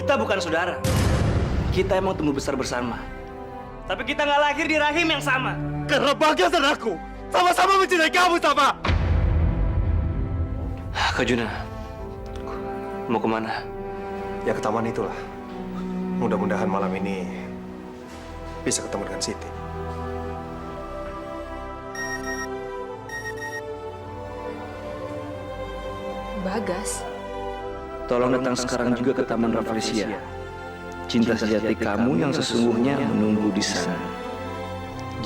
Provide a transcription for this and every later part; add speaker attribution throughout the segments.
Speaker 1: Kita bukan saudara. Kita emang tumbuh besar bersama. Tapi kita nggak lahir di rahim yang sama.
Speaker 2: Karena Bagas dan aku sama-sama mencintai kamu, Safa.
Speaker 1: Kak Juna, mau kemana?
Speaker 2: Ya ke taman itulah. Mudah-mudahan malam ini bisa ketemu dengan Siti.
Speaker 3: Bagas.
Speaker 1: Tolong datang sekarang juga ke Taman Rafflesia. Cinta sejati kamu yang sesungguhnya menunggu di sana.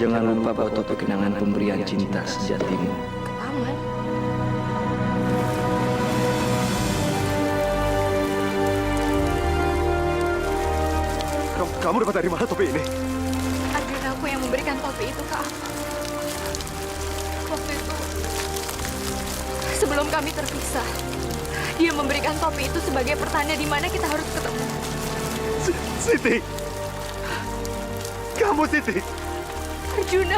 Speaker 1: Jangan lupa foto kenangan pemberian cinta sejatimu.
Speaker 3: Ke taman?
Speaker 2: Kamu dapat dari mana topi ini?
Speaker 3: Adrian aku yang memberikan topi itu ke aku. Waktu itu, sebelum kami terpisah, dia memberikan topi itu sebagai pertanda di mana kita harus ketemu.
Speaker 2: Siti! Kamu, Siti!
Speaker 3: Arjuna.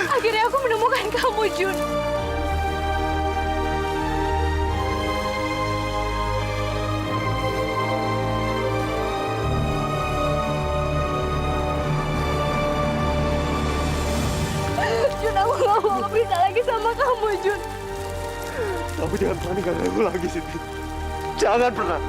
Speaker 3: Akhirnya aku menemukan kamu, Jun. Jun, aku gak mau berpisah lagi sama kamu, Jun.
Speaker 2: Kamu jangan pernah ninggalin aku lagi, Siti. Jangan pernah.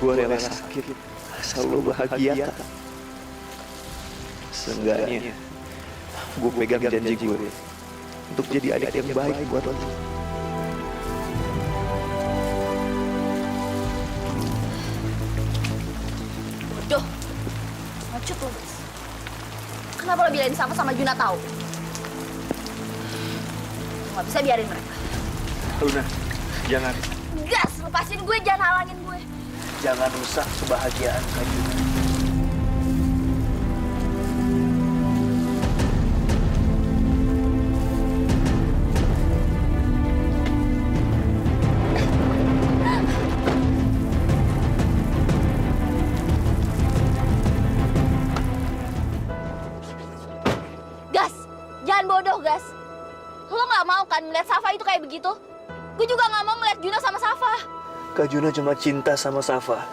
Speaker 1: Gue rela sakit, asal lo bahagia. Seenggaknya, gue pegang janji gue untuk jadi adik yang baik buat lo.
Speaker 4: Bodoh. Macut lo, guys. Kenapa lo bilangin sama Juna tahu? Gak bisa biarin mereka.
Speaker 1: Luna, jangan.
Speaker 4: Gas, lepasin gue, jangan halangin gue.
Speaker 1: Jangan rusak kebahagiaan Kak Juna.
Speaker 4: Gas, jangan bodoh, Gas. Lo gak mau kan melihat Safa itu kayak begitu? Gue juga gak mau melihat Juna sama Safa.
Speaker 1: Kak Juna cuma cinta sama Safa.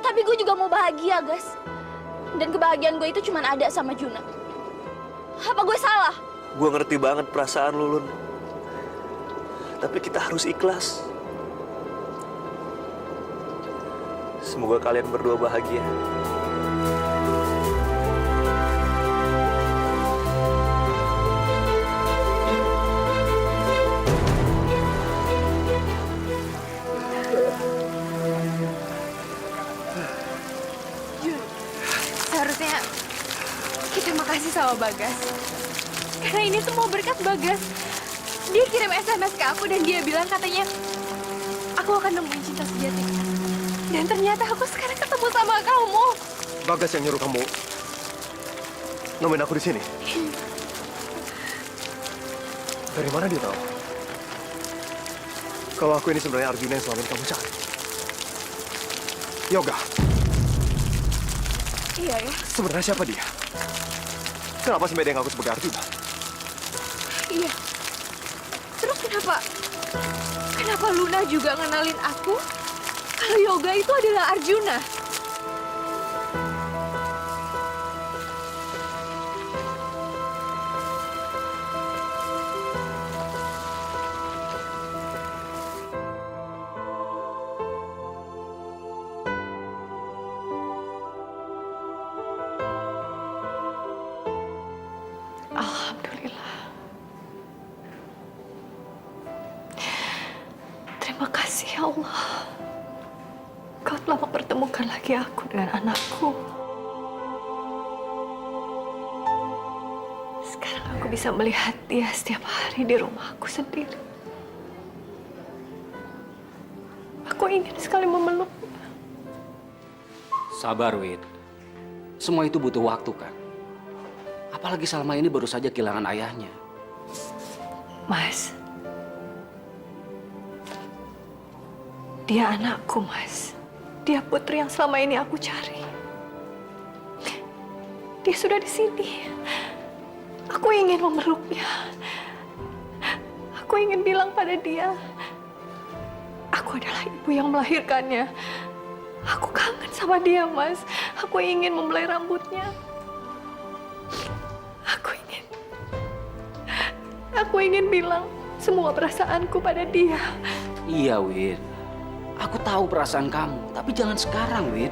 Speaker 4: Tapi gue juga mau bahagia, Gas. Dan kebahagiaan gue itu cuma ada sama Juna. Apa gue salah?
Speaker 1: Gue ngerti banget perasaan lu, Lun. Tapi kita harus ikhlas. Semoga kalian berdua bahagia.
Speaker 3: Seharusnya kita makasih sama Bagas. Karena ini semua berkat Bagas. Dia kirim SMS ke aku dan dia bilang katanya, aku akan nemuin cinta sejati. Dan ternyata aku sekarang ketemu sama kamu.
Speaker 2: Bagas yang nyuruh kamu nemuin aku di sini. Dari mana dia tahu? Kalau aku ini sebenarnya Arjuna yang selama ini kamu cari. Yoga.
Speaker 3: Iya ya.
Speaker 2: Sebenarnya siapa dia? Kenapa sampai dia ngaku sebagai Arjuna?
Speaker 3: Iya. Terus kenapa Luna juga ngenalin aku kalau Yoga itu adalah Arjuna? Alhamdulillah. Terima kasih ya Allah. Kau telah mempertemukan lagi aku dengan anakku. Sekarang aku bisa melihat dia setiap hari di rumahku sendiri. Aku ingin sekali memeluknya.
Speaker 5: Sabar, Wid. Semua itu butuh waktu, kan? Apalagi Salma ini baru saja kehilangan ayahnya.
Speaker 3: Mas, dia anakku, Mas. Dia putri yang selama ini aku cari. Dia sudah di sini. Aku ingin memeluknya. Aku ingin bilang pada dia, aku adalah ibu yang melahirkannya. Aku kangen sama dia, Mas. Aku ingin membelai rambutnya. Aku ingin bilang semua perasaanku pada dia.
Speaker 5: Iya, Wid. Aku tahu perasaan kamu, tapi jangan sekarang, Wid.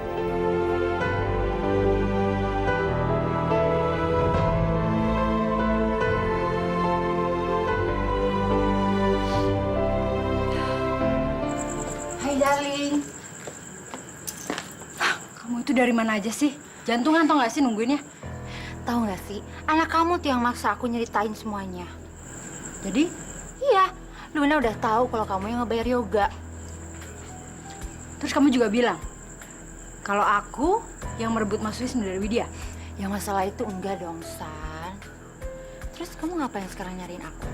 Speaker 6: Hai darling. Kamu itu dari mana aja sih? Jantungan tau gak sih nungguinnya? Tahu gak sih, anak kamu tuh yang maksa aku nyeritain semuanya. Jadi? Iya, Luna udah tahu kalau kamu yang ngebayar yoga. Terus kamu juga bilang kalau aku yang merebut Mas Wisnu dari Widya. Yang masalah itu enggak dong, San. Terus kamu ngapain sekarang nyariin aku?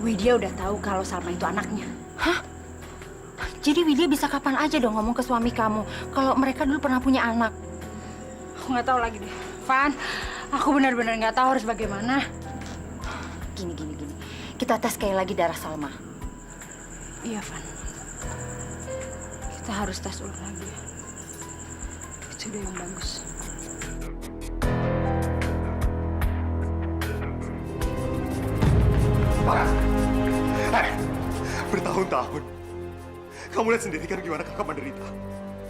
Speaker 6: Widya udah tahu kalau Salma itu anaknya. Hah? Jadi Widya bisa kapan aja dong ngomong ke suami kamu kalau mereka dulu pernah punya anak? Aku nggak tahu lagi deh, Van. Aku benar-benar nggak tahu harus bagaimana. Gini. Kita tes sekali lagi darah Salma. Iya, Van. Kita harus tes ulang lagi. Itu udah yang bagus.
Speaker 2: Parah. Bertahun-tahun. Kamu lihat sendiri kan gimana kakak menderita.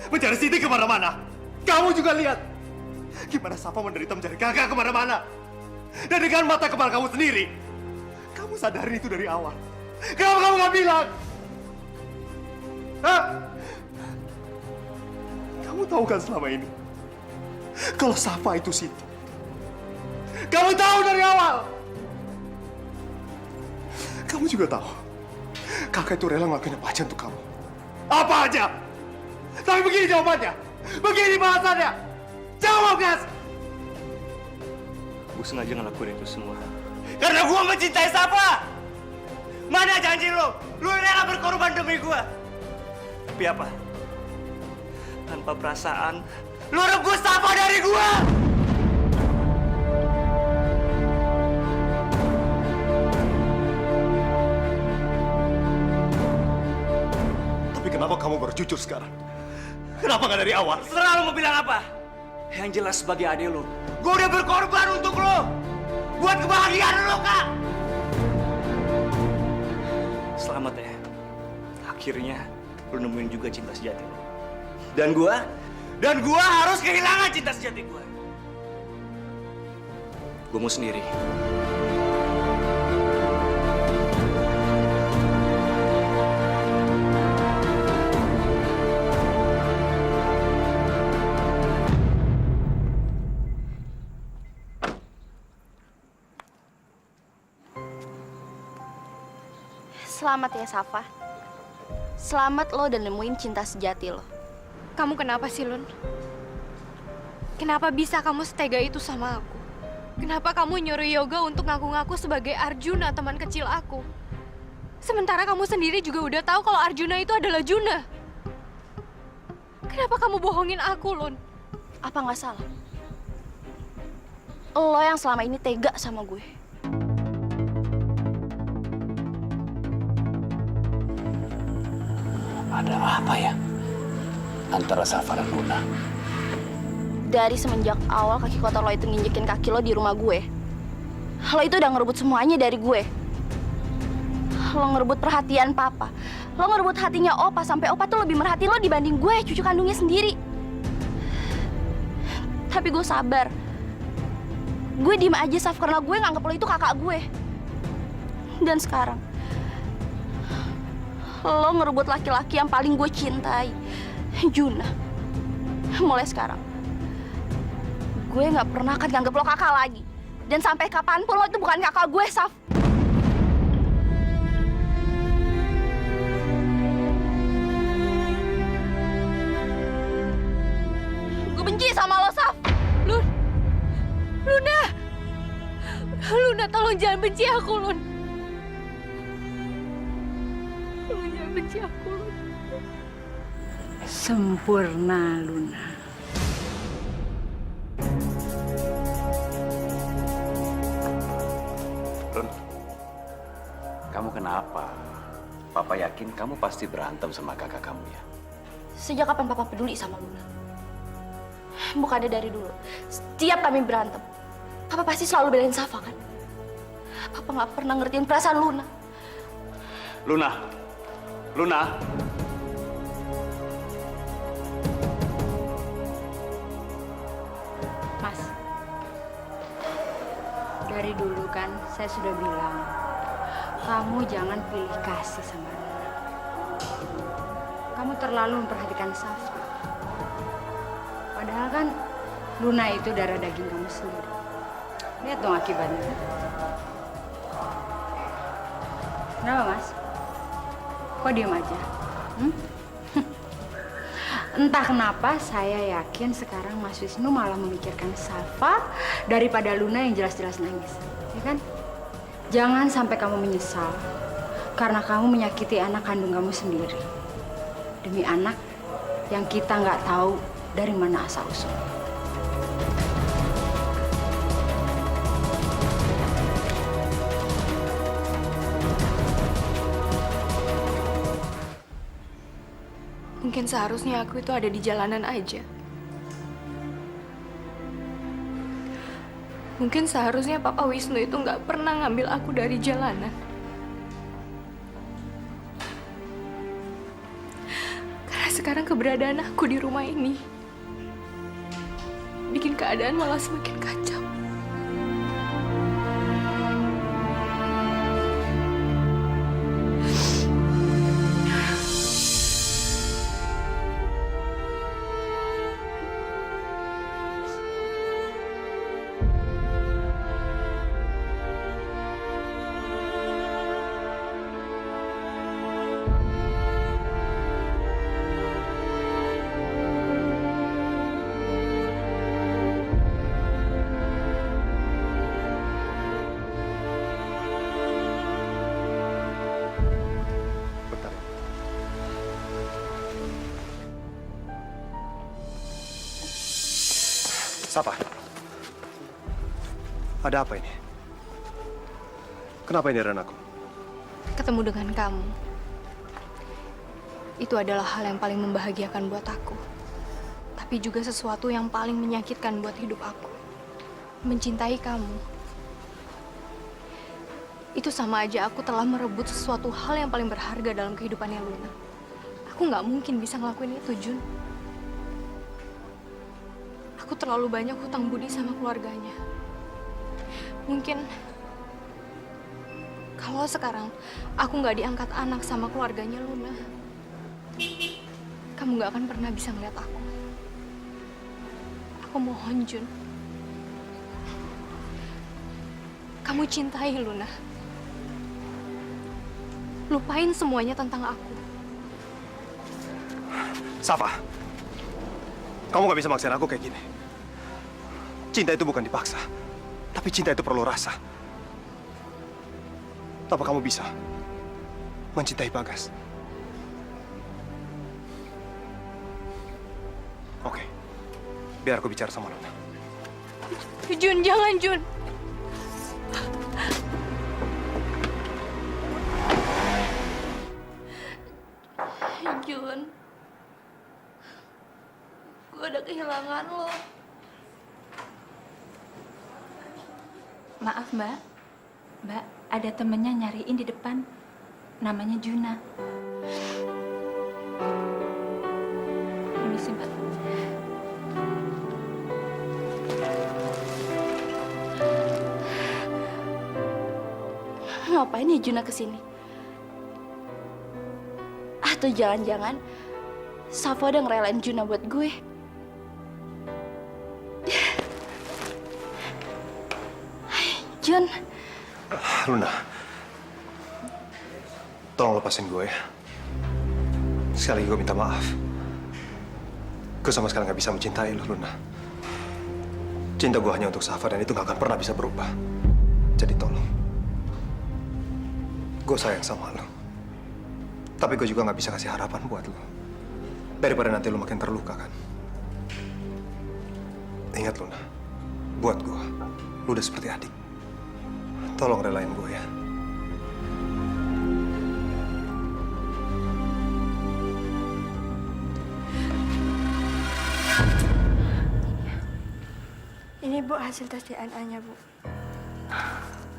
Speaker 2: Mencari Siti kemana-mana. Kamu juga lihat. Gimana Safa menderita mencari kakak kemana-mana. Dan dengan mata kepala kamu sendiri. Kamu sadari itu dari awal. Kenapa kamu nggak bilang? Hah? Kamu tahu kan selama ini. Kalau Safa itu Siti. Kamu tahu dari awal. Kamu juga tahu. Kakak itu rela ngelakuin apa aja untuk kamu. Apa aja? Tapi begini jawabannya. Begini bahasannya. Jawab, Gas!
Speaker 1: Gue sengaja ngelakuin itu semua.
Speaker 7: Karena gue mencintai Safa. Mana janji lo? Lo rela berkorban demi gue. Tapi apa? Tanpa perasaan, lo rebus Safa dari gue.
Speaker 2: Tapi kenapa kamu baru jujur sekarang? Kenapa nggak dari awal?
Speaker 7: Serah lo mau bilang apa? Yang jelas sebagai adik lo, gue udah berkorban untuk lo. Buat kebahagiaan lo, Kak.
Speaker 1: Selamat ya. Akhirnya lu nemuin juga cinta sejati lu.
Speaker 7: Dan gue harus kehilangan cinta sejati gue.
Speaker 1: Gue mau sendiri.
Speaker 4: Selamat ya, Safa. Selamat lo dan nemuin cinta sejati lo.
Speaker 3: Kamu kenapa sih, Lun? Kenapa bisa kamu setega itu sama aku? Kenapa kamu nyuruh Yoga untuk ngaku-ngaku sebagai Arjuna, teman kecil aku? Sementara kamu sendiri juga udah tahu kalau Arjuna itu adalah Juna. Kenapa kamu bohongin aku, Lun?
Speaker 4: Apa nggak salah? Lo yang selama ini tega sama gue.
Speaker 5: Ada apa ya antara Safa dan Luna?
Speaker 4: Dari semenjak awal kaki kotor lo itu nginjekin kaki lo di rumah gue, lo itu udah ngerebut semuanya dari gue. Lo ngerebut perhatian papa, lo ngerebut hatinya opa, sampai opa tuh lebih merhatiin lo dibanding gue, cucu kandungnya sendiri. Tapi gue sabar. Gue diem aja, Saf, karena gue nganggep lo itu kakak gue. Dan sekarang lo ngerebut laki-laki yang paling gue cintai, Juna. Mulai sekarang, gue nggak pernah akan nganggep lo kakak lagi. Dan sampai kapanpun lo itu bukan kakak gue, Saf. peduli sama lo, Saf.
Speaker 3: Luna! Luna, tolong jangan benci aku, Lun. Tolong jangan benci aku, Lun.
Speaker 6: Sempurna, Luna.
Speaker 5: Run, kamu kenapa? Papa yakin kamu pasti berantem sama kakak kamu ya.
Speaker 4: Sejak kapan Papa peduli sama Luna? Bukannya dari dulu. Setiap kami berantem, Papa pasti selalu belain Safa kan? Papa nggak pernah ngertiin perasaan Luna.
Speaker 5: Luna.
Speaker 6: Mas, dari dulu kan saya sudah bilang, kamu jangan pilih kasih sama Luna. Kamu terlalu memperhatikan Safa. Padahal kan Luna itu darah daging kamu sendiri. Lihat dong akibatnya. Kenapa, Mas? Kok diam aja? Entah kenapa saya yakin sekarang Mas Wisnu malah memikirkan Safa daripada Luna yang jelas-jelas nangis. Ya kan? Jangan sampai kamu menyesal karena kamu menyakiti anak kandung kamu sendiri. Demi anak yang kita nggak tahu dari mana asal-usulnya.
Speaker 3: Mungkin seharusnya aku itu ada di jalanan aja. Mungkin seharusnya Papa Wisnu itu nggak pernah ngambil aku dari jalanan. Karena sekarang keberadaan aku di rumah ini bikin keadaan malah semakin kacau.
Speaker 2: Bentar. Safa, ada apa ini? Kenapa ini aku?
Speaker 3: Ketemu dengan kamu itu adalah hal yang paling membahagiakan buat aku, tapi juga sesuatu yang paling menyakitkan buat hidup aku. Mencintai kamu itu sama aja aku telah merebut sesuatu hal yang paling berharga dalam kehidupannya Luna. Aku nggak mungkin bisa ngelakuin itu, Jun. Aku terlalu banyak hutang budi sama keluarganya. Mungkin kalau sekarang aku nggak diangkat anak sama keluarganya Luna, kamu nggak akan pernah bisa ngeliat aku. Aku mohon, Jun. Kamu cintai Luna. Lupain semuanya tentang aku.
Speaker 2: Safa, kamu gak bisa maksain aku kayak gini. Cinta itu bukan dipaksa, tapi cinta itu perlu rasa. Apa kamu bisa mencintai Bagas? Oke, biar aku bicara sama Luna.
Speaker 3: Jun, jangan, Jun.
Speaker 4: Jun, gue udah kehilangan lo.
Speaker 8: Maaf, Mbak. Mbak, ada temennya nyariin di depan. Namanya Juna. Permisi, Mbak.
Speaker 4: Ngapain ya Juna kesini? Atau jangan-jangan Safa udah ngerelain Juna buat gue? Jun,
Speaker 2: Luna, tolong lepasin gue ya. Sekali lagi gue minta maaf. Gue sama sekali gak bisa mencintai lo, Luna. Cinta gue hanya untuk Safa dan itu gak akan pernah bisa berubah. Jadi tolong. Gue sayang sama lo. Tapi gue juga gak bisa kasih harapan buat lo. Daripada nanti lo makin terluka kan. Ingat Luna, buat gue, lo udah seperti adik. Tolong relain gue ya.
Speaker 3: Ini Bu hasil tes DNA-nya Bu.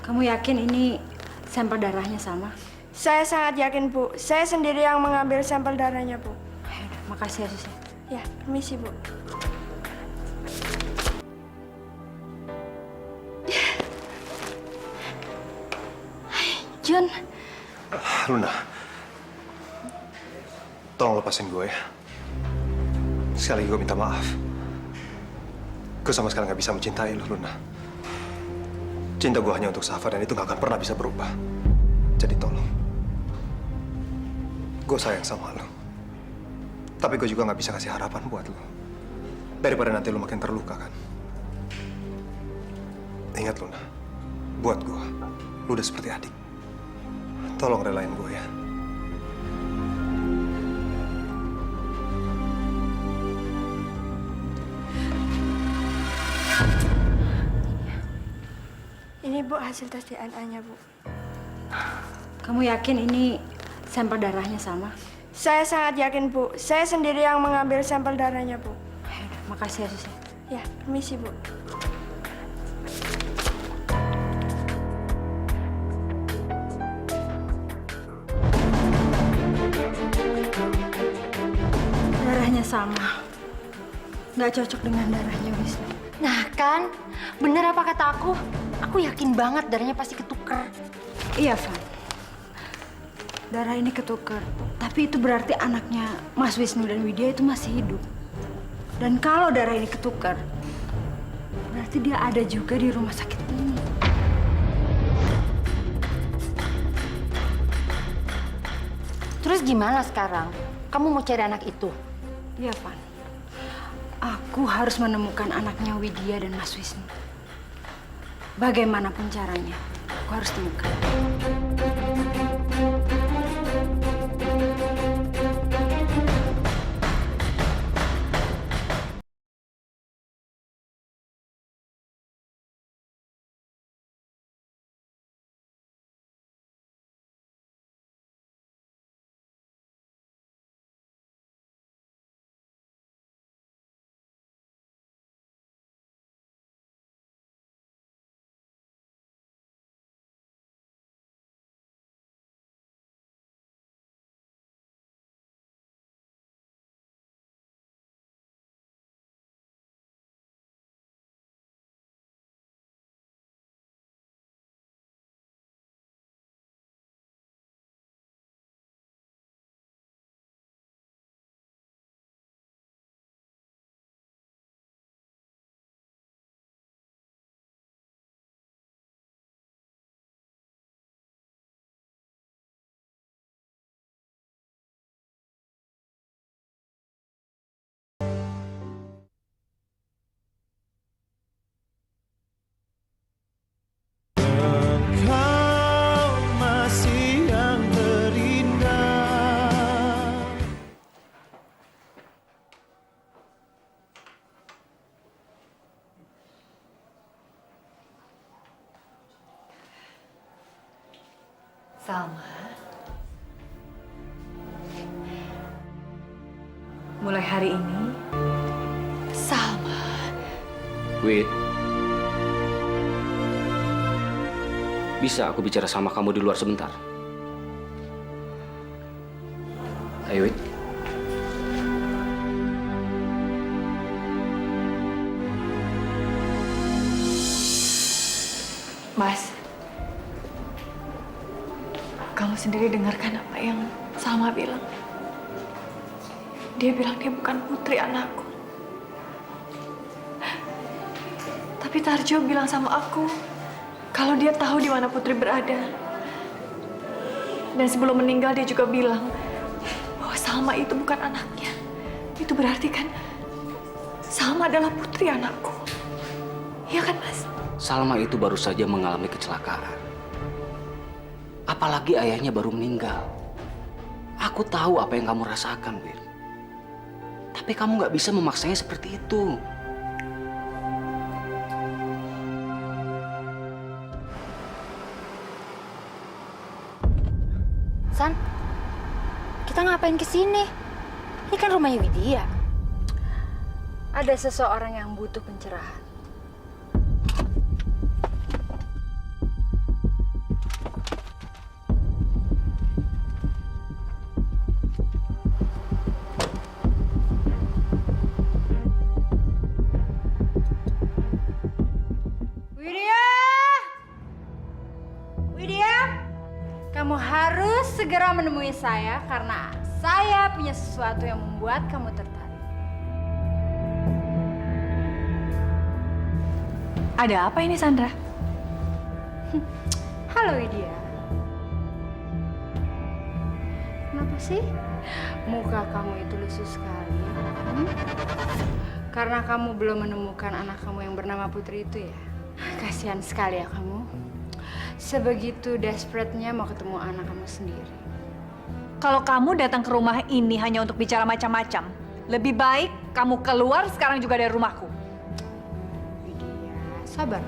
Speaker 6: Kamu yakin ini sampel darahnya sama?
Speaker 3: Saya sangat yakin Bu. Saya sendiri yang mengambil sampel darahnya Bu.
Speaker 6: Yaudah, makasih ya Sus.
Speaker 3: Ya, permisi Bu.
Speaker 4: Jun,
Speaker 2: Luna, tolong lepasin gue ya. Sekali lagi gue minta maaf. Gue sama sekali gak bisa mencintai lo, Luna. Cinta gue hanya untuk Safa dan itu gak akan pernah bisa berubah. Jadi tolong. Gue sayang sama lo. Tapi gue juga gak bisa kasih harapan buat lo. Daripada nanti lo makin terluka kan. Ingat Luna, buat gue, lo udah seperti adik. Tolong relain gue ya.
Speaker 3: Ini Bu hasil tes DNA-nya Bu.
Speaker 6: Kamu yakin ini sampel darahnya sama?
Speaker 3: Saya sangat yakin Bu. Saya sendiri yang mengambil sampel darahnya Bu.
Speaker 6: Yaudah, makasih ya Sus.
Speaker 3: Ya, permisi Bu.
Speaker 6: Darahnya sama. Nggak cocok dengan darahnya Wisnu.
Speaker 9: Nah kan, bener apa kata aku? Aku yakin banget darahnya pasti ketukar.
Speaker 6: Iya, Van. Darah ini ketukar. Tapi itu berarti anaknya Mas Wisnu dan Widya itu masih hidup. Dan kalau darah ini ketukar, berarti dia ada juga di rumah sakit ini.
Speaker 9: Terus gimana sekarang? Kamu mau cari anak itu?
Speaker 6: Iya, Van. Aku harus menemukan anaknya Widya dan Mas Wisnu. Bagaimanapun caranya, aku harus temukan.
Speaker 10: Salma, mulai hari ini, Salma.
Speaker 5: Wid, bisa aku bicara sama kamu di luar sebentar? Ayo, Wid.
Speaker 10: Mas, kamu sendiri dengarkan apa yang Salma bilang. Dia bilang dia bukan putri anakku. Tapi Tarjo bilang sama aku kalau dia tahu di mana putri berada. Dan sebelum meninggal dia juga bilang bahwa Salma itu bukan anaknya. Itu berarti kan Salma adalah putri anakku. Iya kan, Mas?
Speaker 5: Salma itu baru saja mengalami kecelakaan. Apalagi ayahnya baru meninggal. Aku tahu apa yang kamu rasakan, Wir. Tapi kamu nggak bisa memaksanya seperti itu.
Speaker 6: San, kita ngapain kesini? Ini kan rumahnya Widya. Ada seseorang yang butuh pencerahan. Widya! Widya! Kamu harus segera menemui saya karena saya punya sesuatu yang membuat kamu tertarik.
Speaker 10: Ada apa ini, Sandra?
Speaker 6: Halo Widya. Kenapa sih muka kamu itu lusuh sekali? Karena kamu belum menemukan anak kamu yang bernama Putri itu ya? Kasihan sekali ya kamu. Sebegitu desperate-nya mau ketemu anak kamu sendiri.
Speaker 10: Kalau kamu datang ke rumah ini hanya untuk bicara macam-macam, lebih baik kamu keluar sekarang juga dari rumahku.
Speaker 6: Widya, sabar.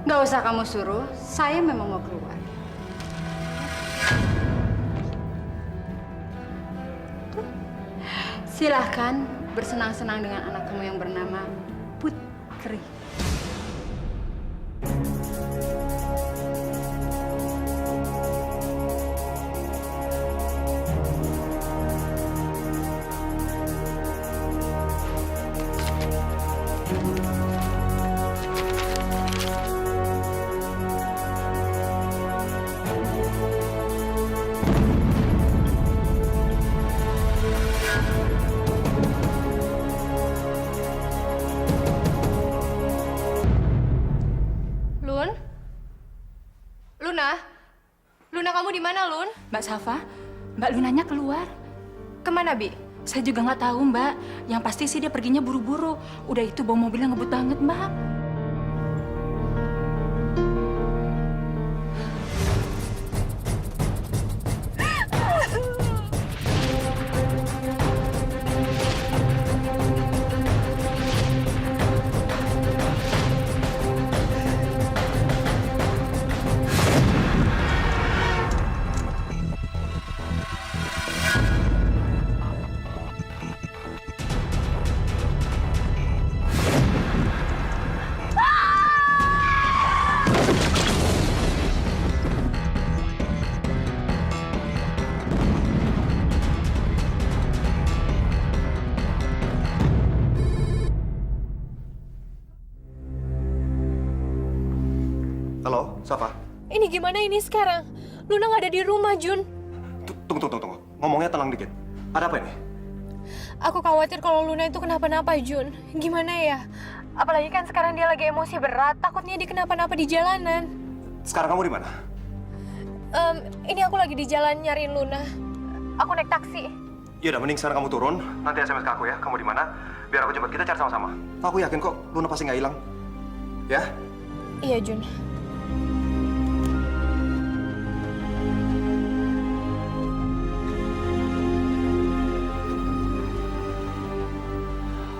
Speaker 6: Nggak usah kamu suruh, saya memang mau keluar. Tuh. Silahkan bersenang-senang dengan anak kamu yang bernama Putri.
Speaker 3: Lun? Luna? Luna, kamu di mana, Lun?
Speaker 8: Mbak Safa, Mbak Lunanya keluar.
Speaker 3: Kemana, Bi?
Speaker 8: Saya juga nggak tahu, Mbak. Yang pasti sih dia perginya buru-buru. Udah itu bawa mobilnya ngebut banget, Mbak.
Speaker 2: Halo, Safa.
Speaker 3: Ini gimana ini sekarang? Luna nggak ada di rumah, Jun.
Speaker 2: Tunggu. Ngomongnya tenang dikit. Ada apa ini?
Speaker 3: Aku khawatir kalau Luna itu kenapa-napa, Jun. Gimana ya? Apalagi kan sekarang dia lagi emosi berat. Takutnya dia kenapa-napa di jalanan.
Speaker 2: Sekarang kamu di mana?
Speaker 3: Ini aku lagi di jalan nyariin Luna. Aku naik taksi.
Speaker 2: Yaudah, mending sekarang kamu turun. Nanti SMS ke aku ya. Kamu di mana? Biar aku cepat kita cari sama-sama. Aku yakin kok Luna pasti nggak hilang. Ya?
Speaker 3: Iya, Jun.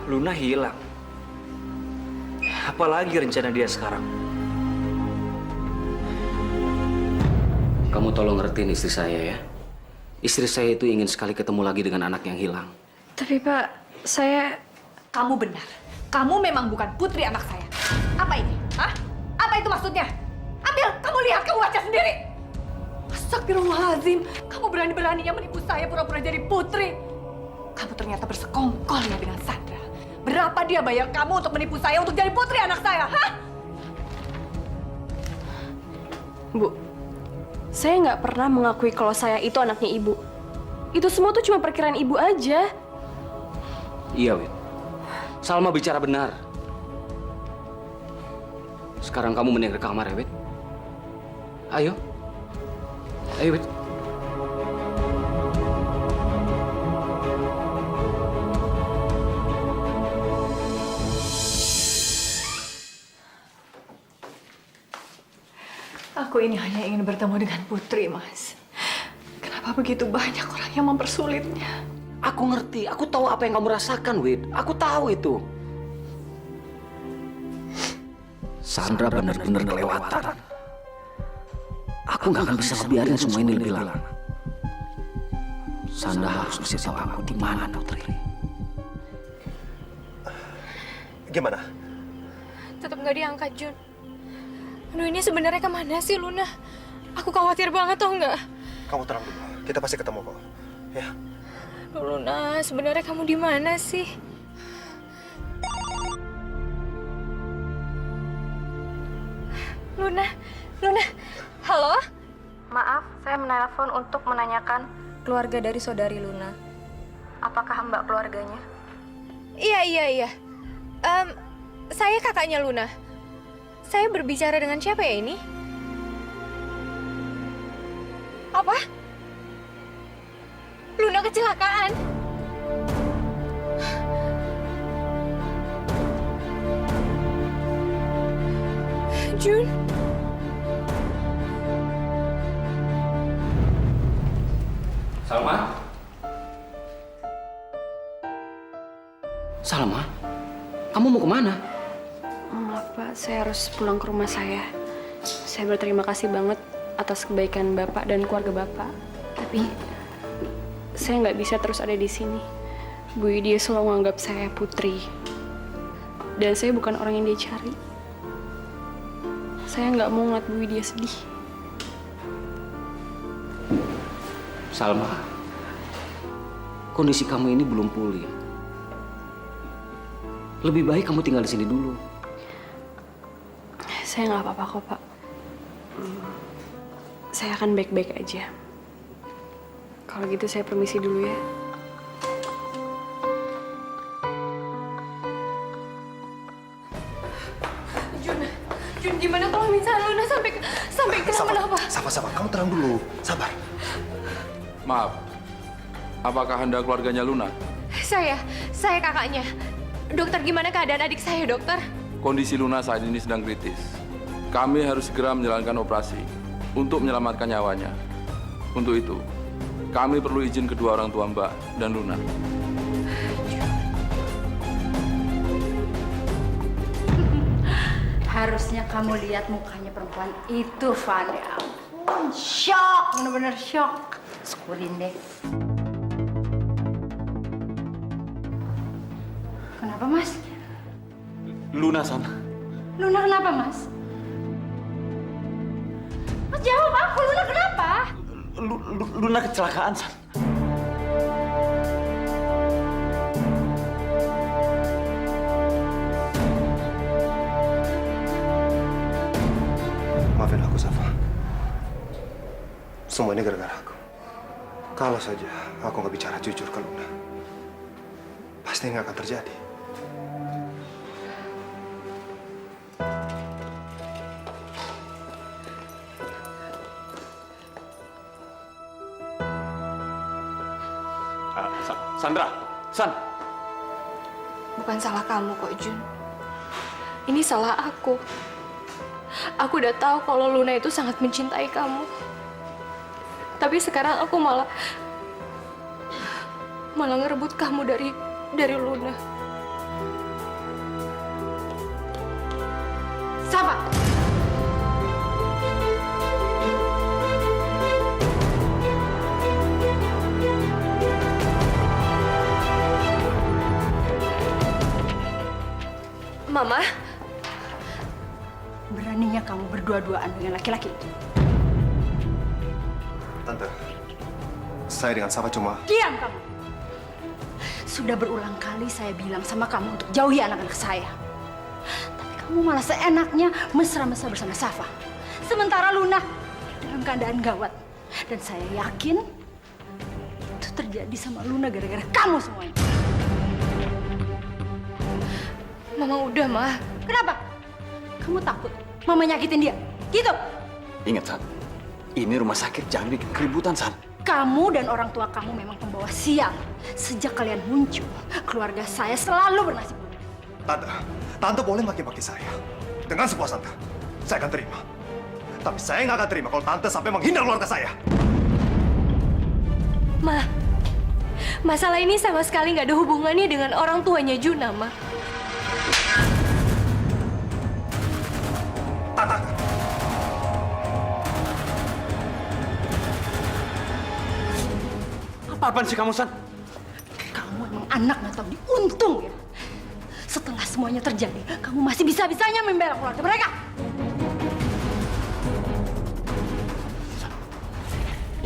Speaker 1: Luna hilang. Apalagi rencana dia sekarang?
Speaker 5: Kamu tolong ngertiin istri saya ya. Istri saya itu ingin sekali ketemu lagi dengan anak yang hilang.
Speaker 10: Tapi Pak, saya... Kamu benar. Kamu memang bukan putri anak saya. Apa ini? Hah? Apa itu maksudnya? Ambil, kamu lihat, kamu baca sendiri. Astagfirullahaladzim, kamu berani-beraninya menipu saya pura-pura jadi putri. Kamu ternyata bersekongkol ya dengan Sandra. Berapa dia bayar kamu untuk menipu saya untuk jadi putri anak saya, hah?
Speaker 11: Bu, saya nggak pernah mengakui kalau saya itu anaknya ibu. Itu semua tuh cuma perkiraan ibu aja.
Speaker 5: Iya, Wit. Salma bicara benar. Sekarang kamu mending ke kamar ya, Wit. Ayo. Ayo, Wit.
Speaker 10: Aku ini hanya ingin bertemu dengan Putri, Mas. Kenapa begitu banyak orang yang mempersulitnya?
Speaker 5: Aku ngerti, aku tahu apa yang kamu rasakan, Wid. Aku tahu itu. Sandra benar-benar kelewatan. Aku nggak akan bisa ngebiarin semua ini lebih lama. Sandra harus kasih tahu aku di mana Putri.
Speaker 2: Gimana?
Speaker 3: Tetap nggak diangkat, Jun. Aduh, ini sebenarnya kemana sih, Luna? Aku khawatir banget, tau nggak?
Speaker 2: Kamu tenang dulu. Kita pasti ketemu kok. Ya.
Speaker 3: Aduh, Luna, sebenarnya kamu di mana sih? Luna, halo?
Speaker 4: Maaf, saya menelpon untuk menanyakan keluarga dari saudari Luna. Apakah Mbak keluarganya?
Speaker 3: Iya. Saya kakaknya Luna. Saya berbicara dengan siapa ya ini? Apa? Luna kecelakaan? Jun?
Speaker 5: Salma? Salma? Kamu mau kemana?
Speaker 11: Maaf Pak, saya harus pulang ke rumah saya. Saya berterima kasih banget atas kebaikan Bapak dan keluarga Bapak. Tapi saya nggak bisa terus ada di sini. Bu Widya selalu menganggap saya putri. Dan saya bukan orang yang dia cari. Saya nggak mau ngeliat Bu Widya sedih.
Speaker 5: Salma, kondisi kamu ini belum pulih. Lebih baik kamu tinggal di sini dulu.
Speaker 11: Saya nggak apa-apa kok, Pak. Saya akan baik-baik aja. Kalau gitu saya permisi dulu ya.
Speaker 3: Jun, gimana kalau misalnya Luna sampai kenapa-napa?
Speaker 2: Sabar, kamu tenang dulu. Sabar.
Speaker 12: Maaf, apakah Anda keluarganya Luna?
Speaker 3: Saya kakaknya. Dokter, gimana keadaan adik saya, dokter?
Speaker 12: Kondisi Luna saat ini sedang kritis. Kami harus segera menjalankan operasi untuk menyelamatkan nyawanya. Untuk itu, kami perlu izin kedua orang tua Mbak dan Luna.
Speaker 6: Harusnya kamu lihat mukanya perempuan itu, Van. Ya ampun, shock, bener-bener shock. Syukurin deh. Kenapa, Mas?
Speaker 12: Luna, San.
Speaker 6: Luna kenapa, Mas? Mas jawab aku, Luna kenapa?
Speaker 7: Luna kecelakaan, San.
Speaker 2: Maafin aku, Safa. Semua ini gara-gara aku. Kalau saja aku nggak bicara jujur ke Luna, pasti nggak akan terjadi.
Speaker 12: Sandra, San.
Speaker 3: Bukan salah kamu kok, Jun. Ini salah aku. Aku udah tahu kalau Luna itu sangat mencintai kamu. Tapi sekarang aku malah ngerebut kamu dari Luna.
Speaker 6: Safa!
Speaker 3: Mama,
Speaker 6: Beraninya kamu berdua-duaan dengan laki-laki itu.
Speaker 2: Tante, saya dengan Safa cuma...
Speaker 6: Diam kamu! Sudah berulang kali saya bilang sama kamu untuk jauhi anak-anak saya. Tapi kamu malah seenaknya mesra-mesra bersama Safa. Sementara Luna dalam keadaan gawat. Dan saya yakin itu terjadi sama Luna gara-gara kamu semuanya.
Speaker 3: Mama udah, Ma.
Speaker 6: Kenapa? Kamu takut Mama nyakitin dia? Gitu?
Speaker 7: Ingat, San. Ini rumah sakit, jangan bikin keributan, San.
Speaker 6: Kamu dan orang tua kamu memang pembawa sial. Sejak kalian muncul, keluarga saya selalu bernasib buruk.
Speaker 2: Tante boleh maki-maki saya. Dengan sepuas Tante, saya akan terima. Tapi saya nggak akan terima kalau tante sampai menghina keluarga saya.
Speaker 10: Ma, masalah ini sama sekali nggak ada hubungannya dengan orang tuanya Juna, Ma.
Speaker 2: Tante,
Speaker 5: Apa-apaan sih kamu, San?
Speaker 6: Kamu emang anak nggak tahu diuntung ya. Setelah semuanya terjadi, kamu masih bisa-bisanya membela keluarga mereka.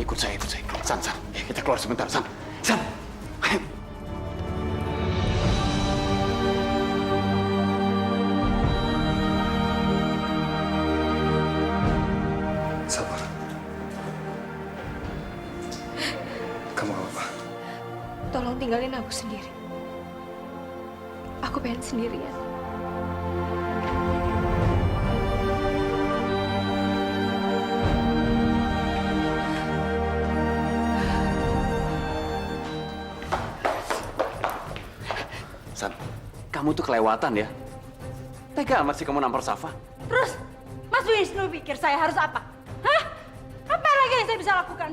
Speaker 5: Ikut saya. San, kita keluar sebentar, San. Ayo.
Speaker 2: sabar. Kamu gak apa-apa.
Speaker 10: Tolong tinggalin aku sendiri. Aku pengen sendirian.
Speaker 5: San, kamu tuh kelewatan ya. Tega amat sih kamu nampar Safa.
Speaker 6: Terus, Mas Wisnu pikir saya harus apa? Hah? Apa lagi yang saya bisa lakukan?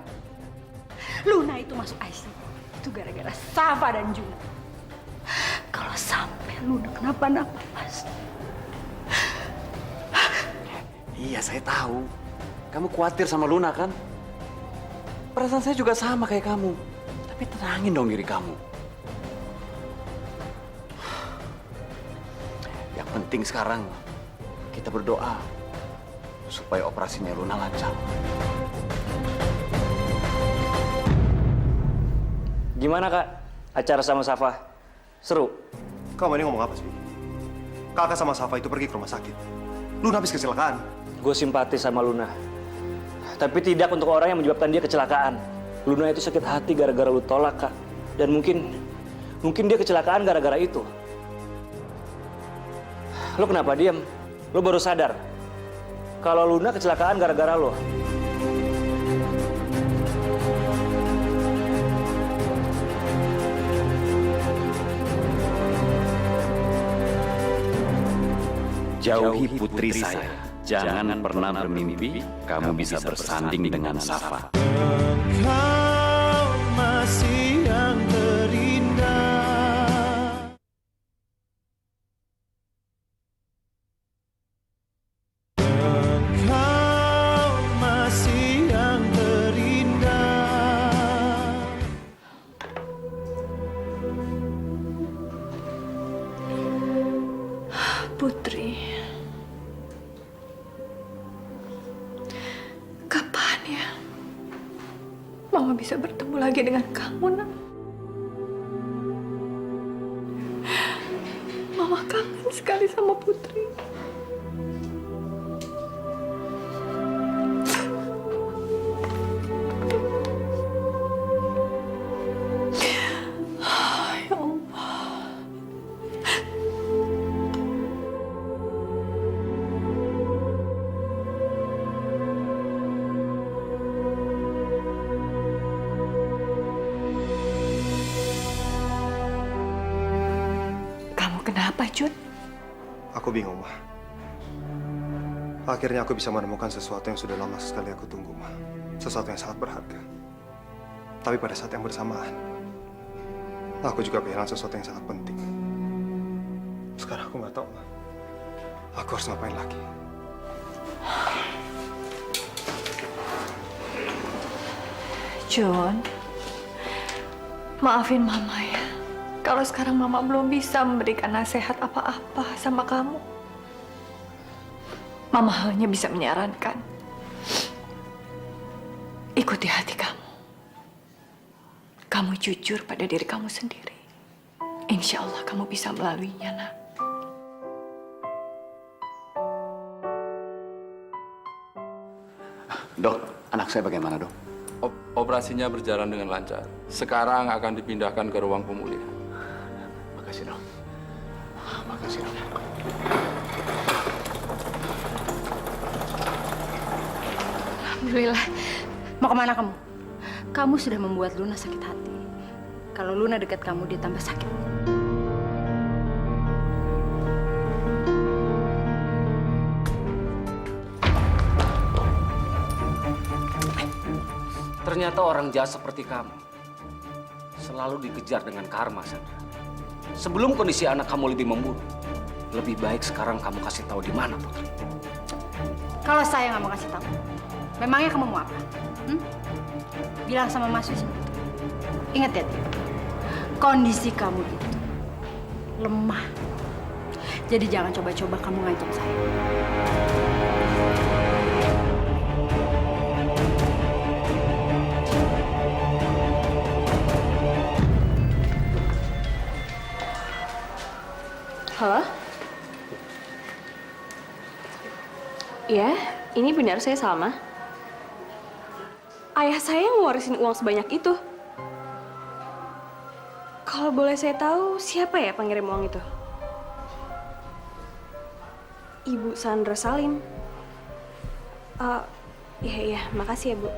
Speaker 6: Luna itu masuk ICU. Itu gara-gara Safa dan Juna. Kalau sampai Luna kenapa-napa, Mas.
Speaker 5: Iya, saya tahu. Kamu khawatir sama Luna kan? Perasaan saya juga sama kayak kamu. Tapi tenangin dong diri kamu. Yang penting sekarang kita berdoa supaya operasinya Luna lancar.
Speaker 1: Gimana Kak? Acara sama Safa? Seru?
Speaker 2: Kamu ini ngomong apa sih? Kakak sama Safa itu pergi ke rumah sakit. Luna habis kecelakaan.
Speaker 1: Gue simpati sama Luna. Tapi tidak untuk orang yang menyebabkan dia kecelakaan. Luna itu sakit hati gara-gara lu tolak, Kak. Dan mungkin dia kecelakaan gara-gara itu. Lo kenapa diam? Lo baru sadar kalau Luna kecelakaan gara-gara lo.
Speaker 13: Jauhi putri saya. Jangan pernah bermimpi kamu bisa bersanding dengan Safa.
Speaker 14: Engkau masih yang terindah. Engkau masih yang terindah.
Speaker 10: Putri. Kapan ya Mama bisa bertemu lagi dengan kamu, Nak? Mama kangen sekali sama Putri. Ya Allah. Kenapa, Jun?
Speaker 2: Aku bingung, Ma. Akhirnya aku bisa menemukan sesuatu yang sudah lama sekali aku tunggu, Ma. Sesuatu yang sangat berharga. Tapi pada saat yang bersamaan, aku juga kehilangan sesuatu yang sangat penting. Sekarang aku nggak tahu, Ma. Aku harus ngapain lagi?
Speaker 10: Jun, maafin Mama ya. Kalau sekarang Mama belum bisa memberikan nasihat apa-apa sama kamu. Mama hanya bisa menyarankan. Ikuti hati kamu. Kamu jujur pada diri kamu sendiri. Insya Allah kamu bisa melaluinya, Nak.
Speaker 5: Dok, anak saya bagaimana, Dok?
Speaker 12: Operasinya berjalan dengan lancar. Sekarang akan dipindahkan ke ruang pemulihan.
Speaker 5: Makasih, Dok. Makasih, Dok.
Speaker 6: Alhamdulillah. Mau kemana kamu? Kamu sudah membuat Luna sakit hati. Kalau Luna dekat kamu, dia tambah sakit.
Speaker 15: Ternyata orang jahat seperti kamu selalu dikejar dengan karma, Sandra. Sebelum kondisi anak kamu lebih memburuk, lebih baik sekarang kamu kasih tahu di mana Putri.
Speaker 6: Kalau saya nggak mau kasih tahu, memangnya kamu mau apa? Bilang sama Mas Wisnu. Ingat ya, kondisi kamu itu lemah. Jadi jangan coba-coba kamu ngancam saya.
Speaker 11: Halo? Ya, ini benar saya Salma. Ayah saya ngewarisin uang sebanyak itu. Kalau boleh saya tahu, siapa ya pengirim uang itu? Ibu Sandra Salim. Iya, makasih ya, Bu.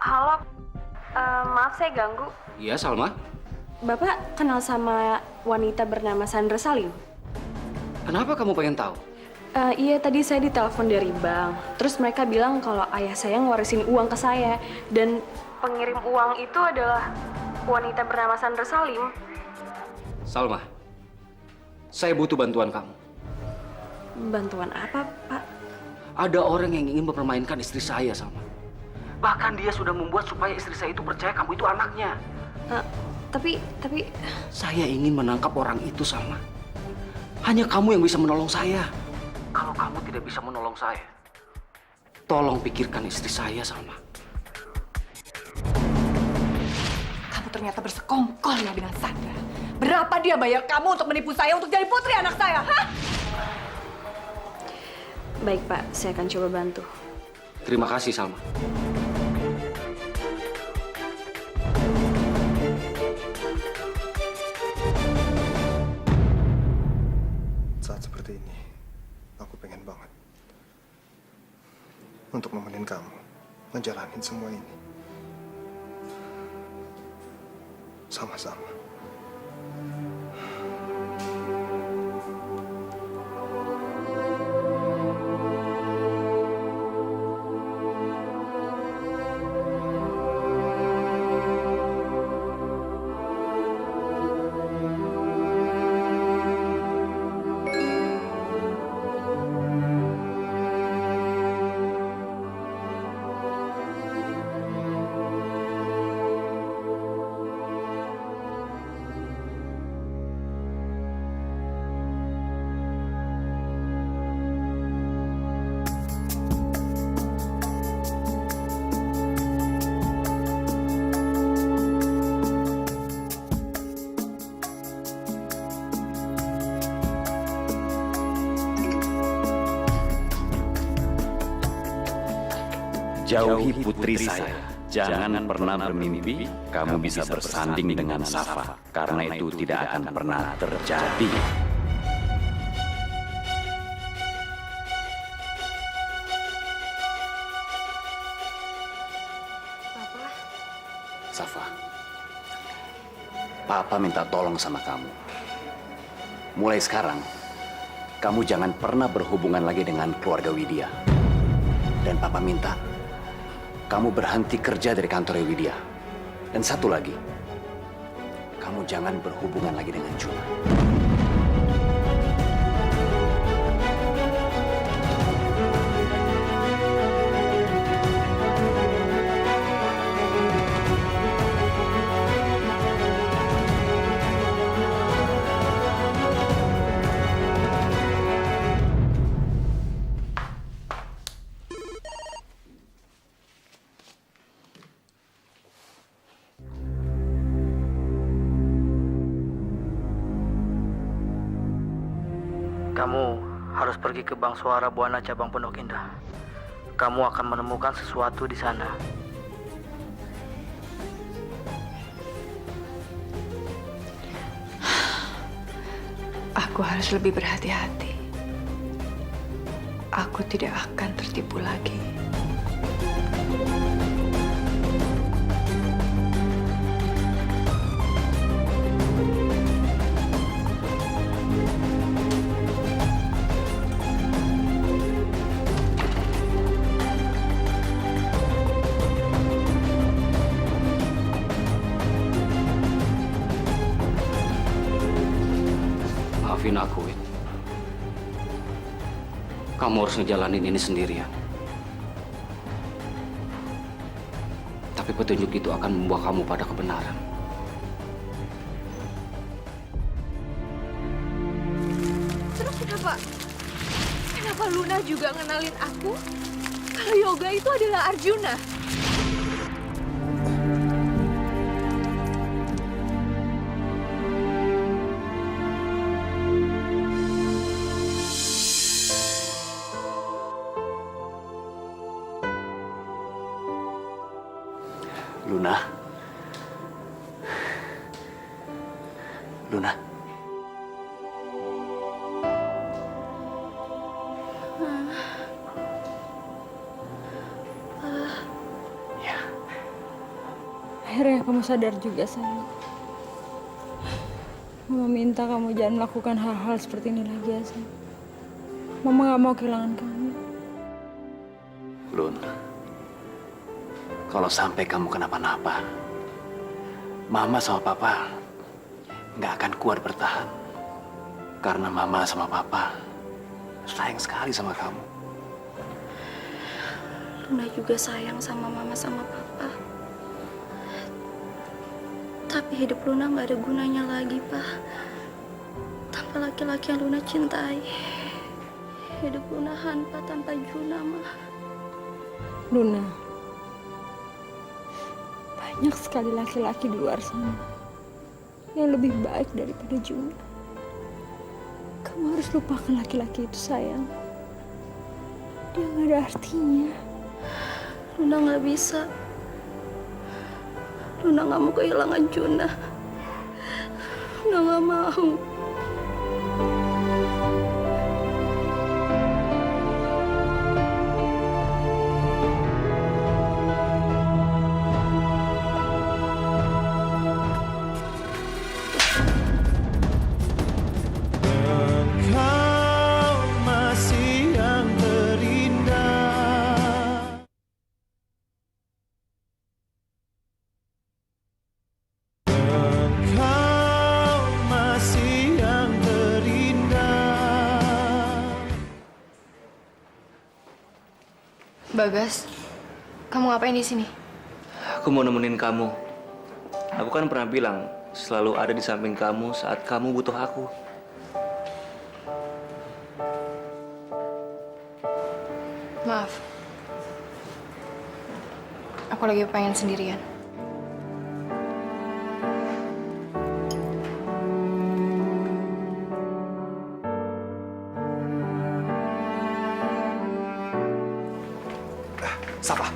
Speaker 11: Halo, maaf saya ganggu.
Speaker 15: Iya, Salma.
Speaker 11: Bapak kenal sama wanita bernama Sandra Salim?
Speaker 15: Kenapa kamu pengen tahu?
Speaker 11: Iya, tadi saya ditelepon dari bank. Terus mereka bilang kalau ayah saya ngewarisin uang ke saya. Dan pengirim uang itu adalah wanita bernama Sandra Salim.
Speaker 15: Salma, saya butuh bantuan kamu.
Speaker 11: Bantuan apa, Pak?
Speaker 15: Ada orang yang ingin mempermainkan istri saya, Salma. Bahkan dia sudah membuat supaya istri saya itu percaya kamu itu anaknya.
Speaker 11: Tapi...
Speaker 15: Saya ingin menangkap orang itu, Salma. Hanya kamu yang bisa menolong saya. Kalau kamu tidak bisa menolong saya, tolong pikirkan istri saya, Salma.
Speaker 6: Kamu ternyata bersekongkol ya dengan Sandra. Berapa dia bayar kamu untuk menipu saya untuk jadi putri anak saya? Hah?
Speaker 11: Baik, Pak. Saya akan coba bantu.
Speaker 15: Terima kasih, Salma.
Speaker 2: Saat seperti ini, aku pengen banget untuk nemenin kamu ngejalanin semua ini sama-sama.
Speaker 13: Jauhi putri saya. Jangan pernah bermimpi kamu bisa bersanding dengan Safa, karena itu tidak akan pernah terjadi. Safa, Papa minta tolong sama kamu. Mulai sekarang, kamu jangan pernah berhubungan lagi dengan keluarga Widya. Dan Papa minta kamu berhenti kerja dari kantor Widya. Dan satu lagi, kamu jangan berhubungan lagi dengan Juna.
Speaker 1: Kamu harus pergi ke Bank Suara Buana cabang Pondok Indah. Kamu akan menemukan sesuatu di sana.
Speaker 10: Aku harus lebih berhati-hati. Aku tidak akan tertipu lagi.
Speaker 15: Maafin aku, Win. Kamu harus ngejalanin ini sendirian. Tapi petunjuk itu akan membawa kamu pada kebenaran.
Speaker 3: Terus kenapa Luna juga ngenalin aku kalau Yoga itu adalah Arjuna?
Speaker 13: Luna. Luna.
Speaker 6: Akhirnya kamu sadar juga, sayang. Mama minta kamu jangan melakukan hal-hal seperti ini lagi, ya, sayang. Mama gak mau kehilangan kamu.
Speaker 13: Lun, kalau sampai kamu kenapa-napa, Mama sama Papa nggak akan kuat bertahan. Karena Mama sama Papa sayang sekali sama kamu.
Speaker 4: Luna juga sayang sama Mama sama Papa. Tapi hidup Luna nggak ada gunanya lagi, Pak. Tanpa laki-laki yang Luna cintai. Hidup Luna hampa tanpa Juna, Ma.
Speaker 6: Luna, banyak sekali laki-laki di luar sana yang lebih baik daripada Juna. Kamu harus lupakan laki-laki itu, sayang. Dia nggak ada artinya.
Speaker 4: Luna nggak bisa. Luna nggak mau kehilangan Juna. Luna nggak mau.
Speaker 14: Engkau masih yang terindah. Engkau masih yang terindah.
Speaker 10: Bagas, kamu ngapain di sini?
Speaker 1: Aku mau nemenin kamu. Aku kan pernah bilang selalu ada di samping kamu saat kamu butuh aku.
Speaker 10: Maaf. Aku lagi pengen sendirian.
Speaker 2: Safa,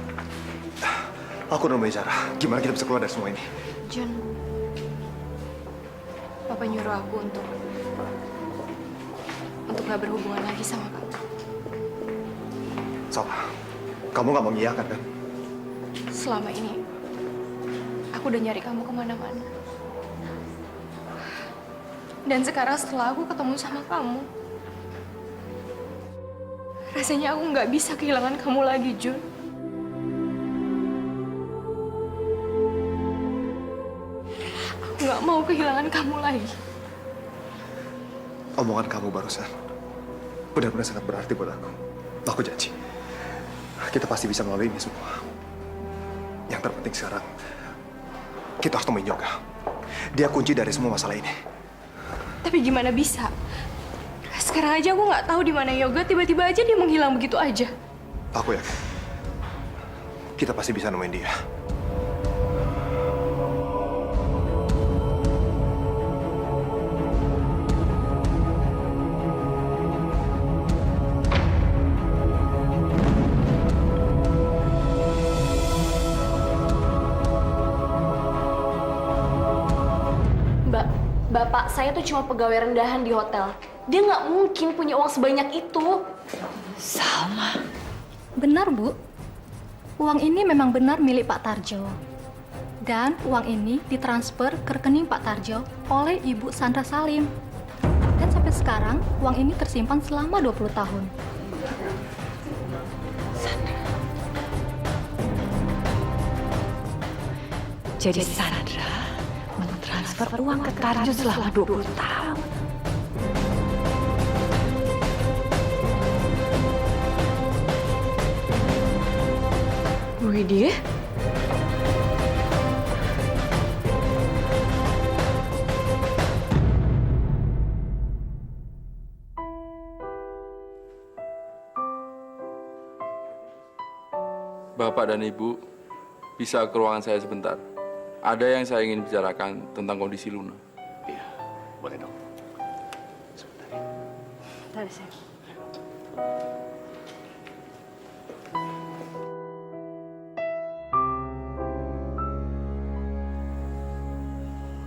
Speaker 2: aku udah bicara. Gimana kita bisa keluar dari semua ini?
Speaker 10: Jun, Papa nyuruh aku untuk gak berhubungan lagi sama kamu.
Speaker 2: Safa, kamu gak mau ngiyakan kan?
Speaker 10: Selama ini, aku udah nyari kamu kemana-mana. Dan sekarang setelah aku ketemu sama kamu, rasanya aku nggak bisa kehilangan kamu lagi, Jun. Aku nggak mau kehilangan kamu lagi.
Speaker 2: Omongan kamu barusan benar-benar sangat berarti buat aku. Aku janji, kita pasti bisa melalui ini semua. Yang terpenting sekarang, kita harus temuin Yoga. Dia kunci dari semua masalah ini.
Speaker 10: Tapi gimana bisa? Sekarang aja aku nggak tahu di mana Yoga. Tiba-tiba aja dia menghilang begitu aja.
Speaker 2: Aku yakin kita pasti bisa nemuin dia.
Speaker 11: Bapak saya tuh cuma pegawai rendahan di hotel. Dia nggak mungkin punya uang sebanyak itu.
Speaker 8: Salma. Benar, Bu. Uang ini memang benar milik Pak Tarjo. Dan uang ini ditransfer ke rekening Pak Tarjo oleh Ibu Sandra Salim. Dan sampai sekarang, uang ini tersimpan selama 20 tahun.
Speaker 6: Jadi Sandra mentransfer uang ke Tarjo selama 20 tahun.
Speaker 10: Widya?
Speaker 12: Bapak dan Ibu, bisa ke ruangan saya sebentar. Ada yang saya ingin bicarakan tentang kondisi Luna.
Speaker 13: Iya, boleh dong. Sebentar ya.
Speaker 6: Bentar, sayang.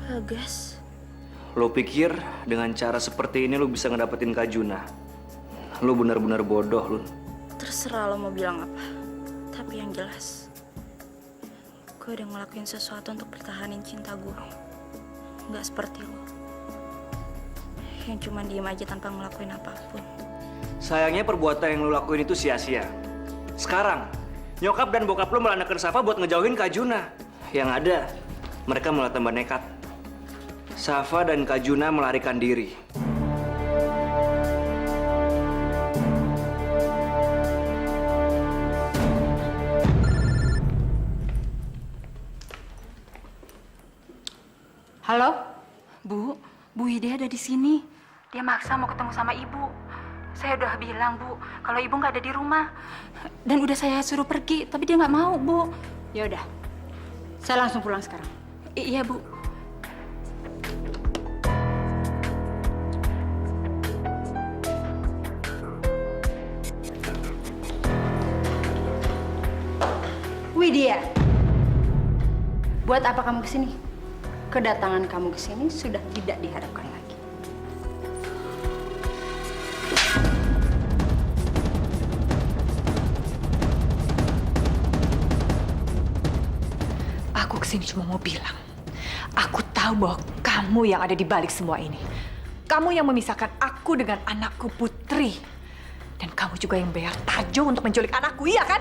Speaker 4: Bagas.
Speaker 1: Lo pikir dengan cara seperti ini lo bisa ngedapetin Kak Juna? Lo benar-benar bodoh, Lun.
Speaker 4: Terserah lo mau bilang apa. Tapi yang jelas, gue udah ngelakuin sesuatu untuk pertahanin cinta gue. Nggak seperti lo, yang cuma diem aja tanpa ngelakuin apapun.
Speaker 1: Sayangnya perbuatan yang lo lakuin itu sia-sia. Sekarang, nyokap dan bokap lo malah neken Safa buat ngejauhin Kak Juna. Yang ada, mereka malah tambah nekat. Safa dan Kak Juna melarikan diri.
Speaker 6: Halo? Bu Widya ada di sini. Dia maksa mau ketemu sama ibu. Saya udah bilang, Bu, kalau ibu nggak ada di rumah. Dan udah saya suruh pergi, tapi dia nggak mau, Bu. Ya udah, saya langsung pulang sekarang. Iya, Bu. Widya, buat apa kamu kesini? Kedatangan kamu kesini sudah tidak diharapkan lagi.
Speaker 9: Aku kesini cuma mau bilang, aku tahu bahwa kamu yang ada di balik semua ini. Kamu yang memisahkan aku dengan anakku Putri. Dan kamu juga yang bayar Tarjo untuk menculik anakku, iya kan?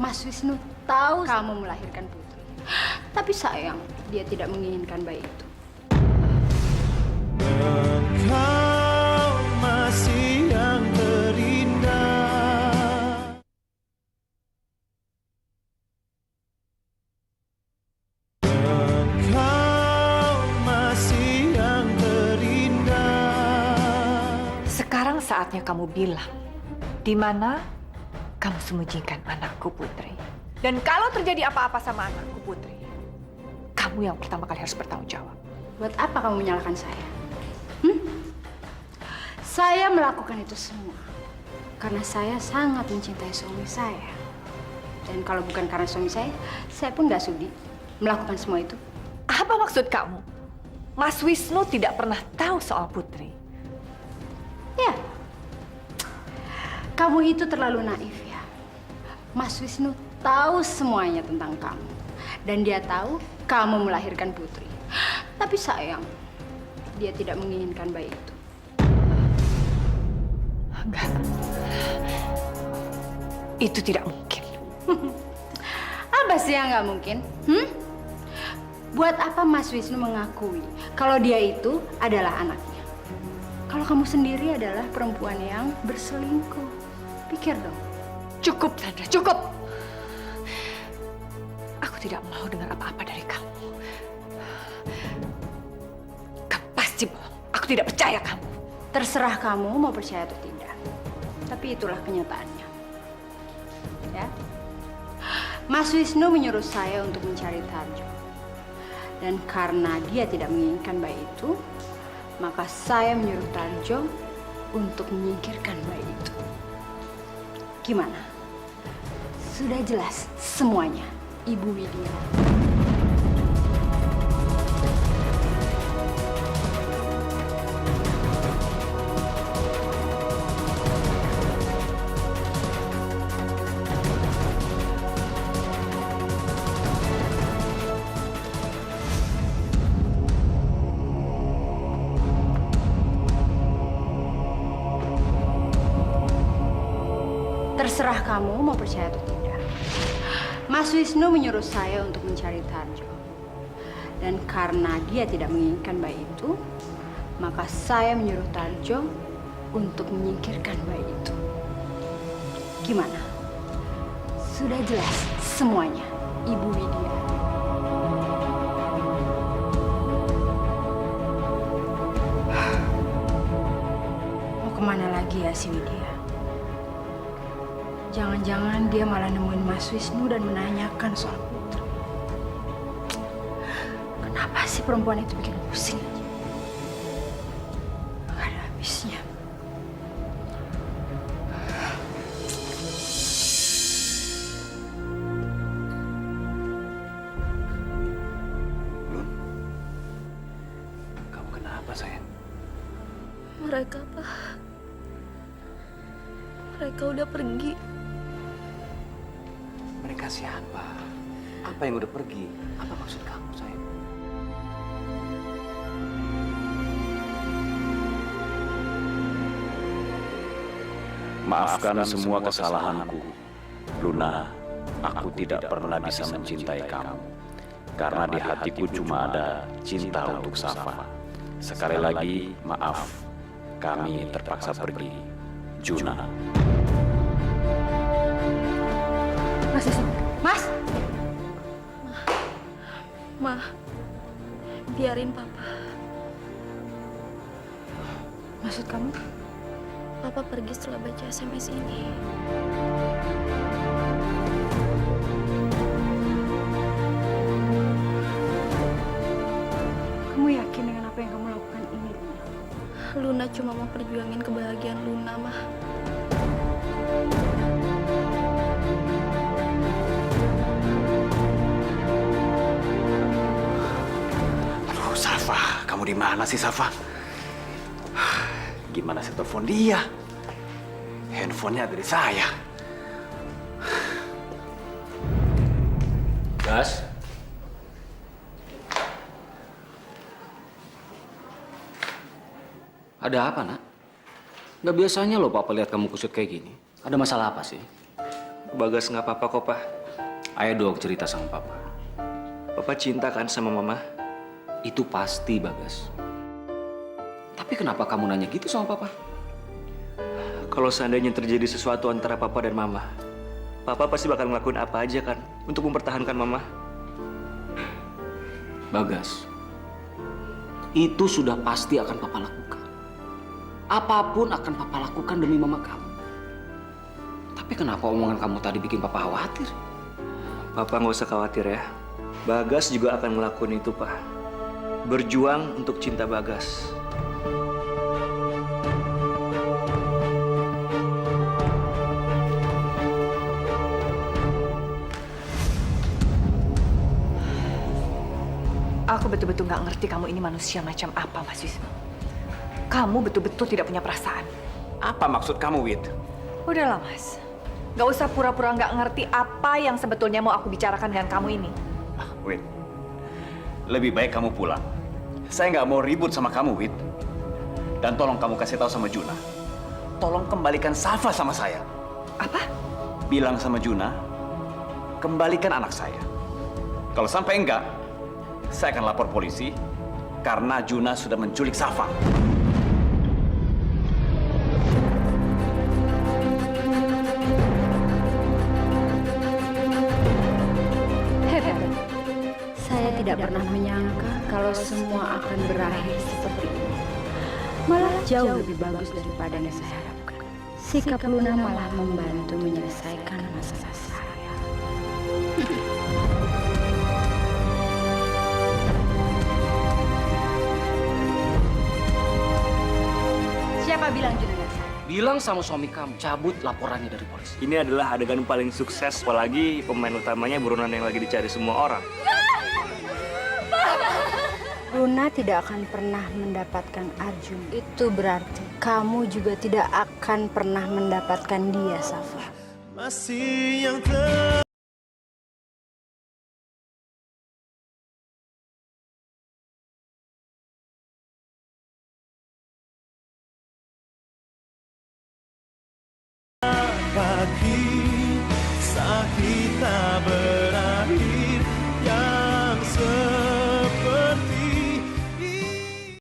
Speaker 4: Mas Wisnu tahu kamu melahirkan Putri. Tapi sayang, dia tidak menginginkan bayi itu.
Speaker 14: Engkau masih yang terindah. Engkau masih yang terindah.
Speaker 9: Sekarang saatnya kamu bilang, di mana kamu sembunyikan anakku Putri. Dan kalau terjadi apa-apa sama anakku Putri, kamu yang pertama kali harus bertanggung jawab.
Speaker 4: Buat apa kamu menyalahkan saya? Saya melakukan itu semua karena saya sangat mencintai suami saya. Dan kalau bukan karena suami saya pun nggak sudi melakukan semua itu.
Speaker 9: Apa maksud kamu? Mas Wisnu tidak pernah tahu soal Putri.
Speaker 4: Ya, kamu itu terlalu naif ya. Mas Wisnu tahu semuanya tentang kamu. Dan dia tahu kamu melahirkan Putri. Tapi sayang, dia tidak menginginkan bayi itu.
Speaker 9: Enggak. Itu tidak mungkin.
Speaker 4: Apa sih yang nggak mungkin? Buat apa Mas Wisnu mengakui kalau dia itu adalah anaknya? Kalau kamu sendiri adalah perempuan yang berselingkuh. Pikir dong.
Speaker 9: Cukup, Sandra, cukup. Aku tidak mau dengar apa-apa dari kamu. Kamu pasti bohong. Aku tidak percaya kamu.
Speaker 4: Terserah kamu mau percaya atau tidak. Tapi itulah kenyataannya. Ya. Mas Wisnu menyuruh saya untuk mencari Tarjo. Dan karena dia tidak menginginkan bayi itu, maka saya menyuruh Tarjo untuk menyingkirkan bayi itu. Gimana? Sudah jelas semuanya, Ibu Widya. Terserah kamu mau percaya atau tidak. Mas Wisnu menyuruh saya untuk mencari Tarjo.
Speaker 6: Dan karena dia tidak menginginkan bayi itu, maka saya menyuruh Tarjo untuk menyingkirkan bayi itu. Gimana? Sudah jelas semuanya, Ibu Widya. Mau kemana lagi ya si Widya? Jangan-jangan dia malah nemuin Mas Wisnu dan menanyakan soal Putri. Kenapa sih perempuan itu bikin pusing aja? Gak ada habisnya.
Speaker 13: Kamu kenapa, sayang?
Speaker 4: Mereka, Pak. Mereka udah pergi.
Speaker 13: Mereka siapa? Apa yang udah pergi? Apa maksud kamu, sayang? Maafkan semua kesalahanku. Luna, aku tidak pernah bisa mencintai kamu. Karena di hatiku cuma ada cinta untuk Safa. Sekali lagi, maaf. Kami terpaksa pergi. Juna.
Speaker 6: Mas!
Speaker 4: Ma, biarin Papa.
Speaker 6: Maksud kamu?
Speaker 4: Papa pergi setelah baca SMS ini.
Speaker 6: Kamu yakin dengan apa yang kamu lakukan ini, Luna?
Speaker 4: Luna cuma mau perjuangin kebahagiaan Luna, Ma.
Speaker 13: Aduh, Safa, kamu di mana sih, Safa? Gimana saya telepon dia? Handphonenya ada di saya.
Speaker 15: Gas. Ada apa, Nak? Nggak biasanya loh Papa lihat kamu kusut kayak gini. Ada masalah apa sih?
Speaker 1: Bagas nggak apa-apa kok, Pak.
Speaker 15: Ayo dong cerita sama Papa.
Speaker 1: Papa cinta kan sama Mama?
Speaker 15: Itu pasti, Bagas. Tapi kenapa kamu nanya gitu sama Papa?
Speaker 1: Kalau seandainya terjadi sesuatu antara Papa dan Mama, Papa pasti bakal ngelakuin apa aja kan untuk mempertahankan Mama.
Speaker 15: Bagas, itu sudah pasti akan Papa lakukan. Apapun akan Papa lakukan demi Mama kamu. Tapi kenapa omongan kamu tadi bikin Papa khawatir?
Speaker 1: Papa nggak usah khawatir ya. Bagas juga akan ngelakuin itu, Pak. Berjuang untuk cinta Bagas.
Speaker 9: Aku betul-betul nggak ngerti kamu ini manusia macam apa, Mas Wisnu. Kamu betul-betul tidak punya perasaan.
Speaker 13: Apa maksud kamu, Wid?
Speaker 9: Udahlah, Mas. Nggak usah pura-pura nggak ngerti apa yang sebetulnya mau aku bicarakan dengan kamu ini.
Speaker 13: Wid, lebih baik kamu pulang. Saya nggak mau ribut sama kamu, Wid. Dan tolong kamu kasih tahu sama Juna. Tolong kembalikan Safa sama saya.
Speaker 9: Apa?
Speaker 13: Bilang sama Juna, kembalikan anak saya. Kalau sampai enggak, saya akan lapor polisi karena Juna sudah menculik Safa.
Speaker 6: Hebat. Saya tidak pernah menyangka kalau semua akan berakhir seperti ini. Malah jauh lebih bagus daripada yang saya harapkan. Sikap Luna malah membantu menyelesaikan masalah saya. Siapa bilang Juna nggak salah?
Speaker 15: Bilang sama suami kamu, cabut laporannya dari polisi.
Speaker 1: Ini adalah adegan paling sukses, apalagi pemain utamanya buronan yang lagi dicari semua orang.
Speaker 6: Luna tidak akan pernah mendapatkan Arjun. Itu berarti kamu juga tidak akan pernah mendapatkan dia, Safa.
Speaker 14: Masih yang